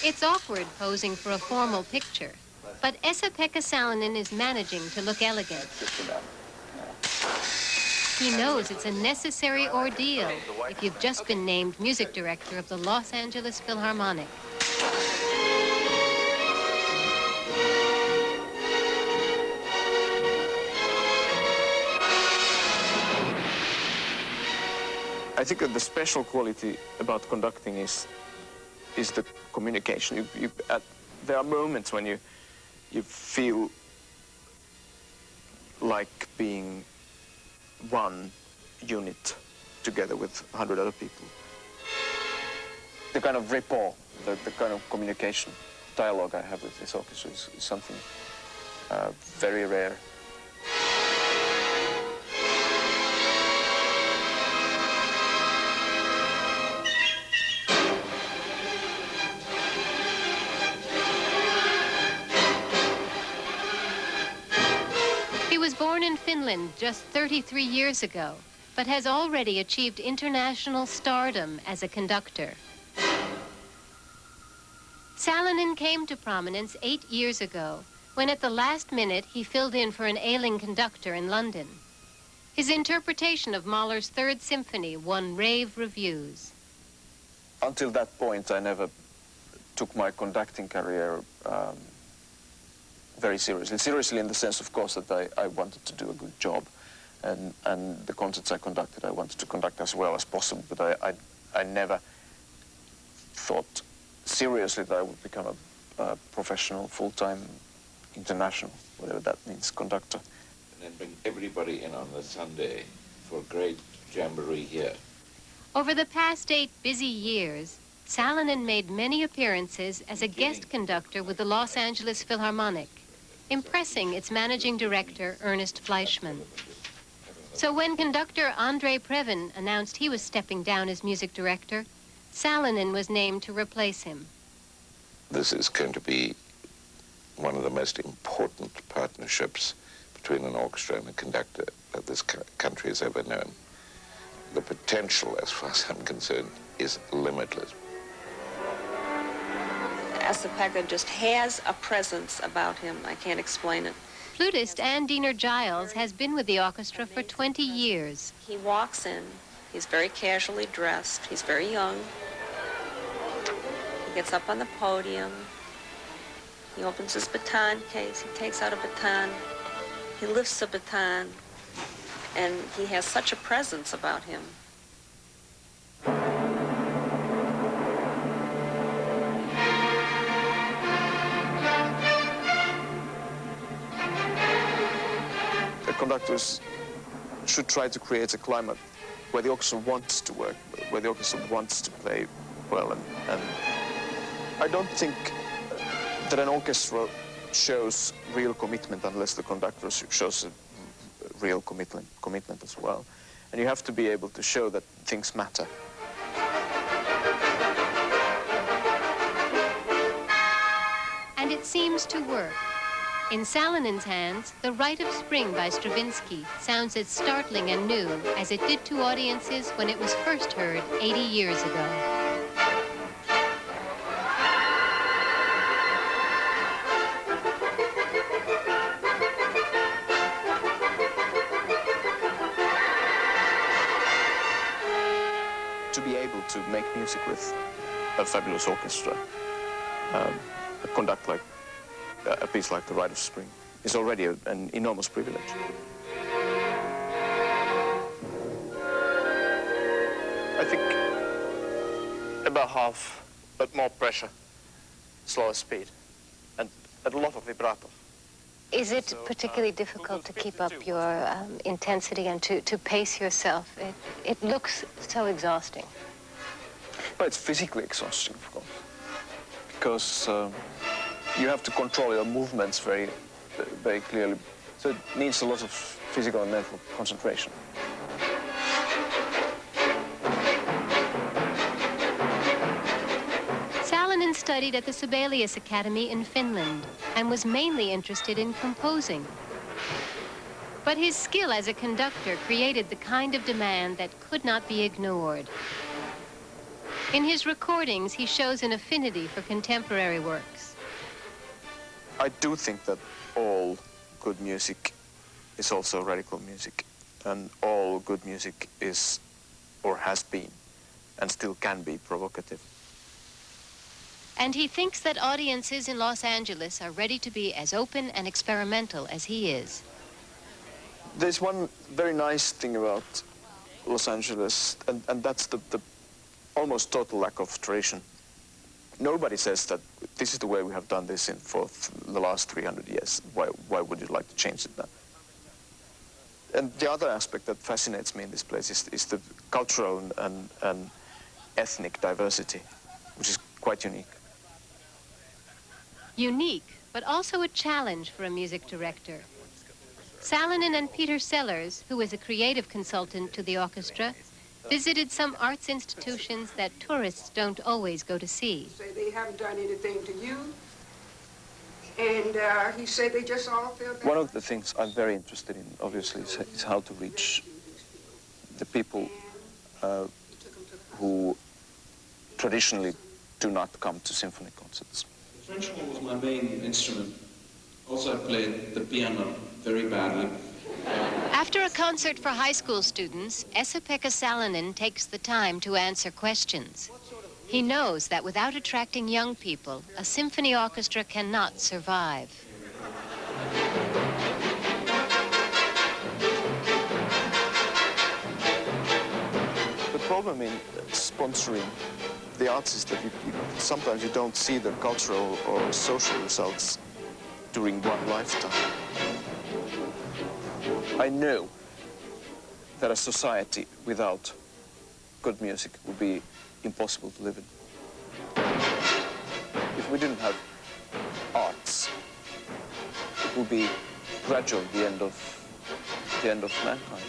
It's awkward posing for a formal picture, but Esa-Pekka Salonen is managing to look elegant. He knows it's a necessary ordeal if you've just been named music director of the Los Angeles Philharmonic. I think that the special quality about conducting is the communication. There are moments when you feel like being one unit together with 100 other people. The kind of rapport, the kind of communication, dialogue I have with this orchestra is something very rare. He was born in Finland just 33 years ago, but has already achieved international stardom as a conductor. Salonen came to prominence 8 years ago, when at the last minute he filled in for an ailing conductor in London. His interpretation of Mahler's Third Symphony won rave reviews. Until that point, I never took my conducting career very seriously. Seriously in the sense, of course, that I wanted to do a good job. And the concerts I conducted, I wanted to conduct as well as possible. But I never thought seriously that I would become a professional, full-time, international, whatever that means, conductor. And then bring everybody in on the Sunday for a great jamboree here. Over the past 8 busy years, Salonen made many appearances as a guest conductor with the Los Angeles Philharmonic, impressing its managing director, Ernest Fleischmann. So when conductor Andrei Previn announced he was stepping down as music director, Salonen was named to replace him. This is going to be one of the most important partnerships between an orchestra and a conductor that this country has ever known. The potential, as far as I'm concerned, is limitless. Esa-Pekka just has a presence about him. I can't explain it. Flutist Ann Diener Giles has been with the orchestra for 20 years. He walks in, he's very casually dressed, he's very young. He gets up on the podium, he opens his baton case, he takes out a baton, he lifts a baton, and he has such a presence about him. Conductors should try to create a climate where the orchestra wants to work, where the orchestra wants to play well. And I don't think that an orchestra shows real commitment unless the conductor shows a real commitment as well. And you have to be able to show that things matter. And it seems to work. In Salonen's hands, The Rite of Spring by Stravinsky sounds as startling and new as it did to audiences when it was first heard 80 years ago. To be able to make music with a fabulous orchestra, conduct like a piece like The Rite of Spring is already an enormous privilege. I think about half, but more pressure, slower speed, and a lot of vibrato. Is it particularly difficult to keep up your intensity and to pace yourself? It looks so exhausting. But it's physically exhausting, of course, because you have to control your movements very clearly. So it needs a lot of physical and mental concentration. Salonen studied at the Sibelius Academy in Finland and was mainly interested in composing. But his skill as a conductor created the kind of demand that could not be ignored. In his recordings, he shows an affinity for contemporary works. I do think that all good music is also radical music, and all good music is, or has been, and still can be provocative. And he thinks that audiences in Los Angeles are ready to be as open and experimental as he is. There's one very nice thing about Los Angeles, and that's the almost total lack of tradition. Nobody says that this is the way we have done this for the last 300 years. Why would you like to change it now? And the other aspect that fascinates me in this place is the cultural and ethnic diversity, which is quite unique. Unique, but also a challenge for a music director. Salonen and Peter Sellers, who is a creative consultant to the orchestra, visited some arts institutions that tourists don't always go to see. Say they haven't done anything to you, and he said they just all feel bad. One of the things I'm very interested in, obviously, is how to reach the people who traditionally do not come to symphony concerts. French horn was my main instrument. Also, I played the piano very badly. After a concert for high school students, Esa-Pekka Salonen takes the time to answer questions. He knows that without attracting young people, a symphony orchestra cannot survive. The problem in sponsoring the arts is that sometimes you don't see the cultural or social results during one lifetime. I know that a society without good music would be impossible to live in. If we didn't have arts, it would be gradually the end of mankind.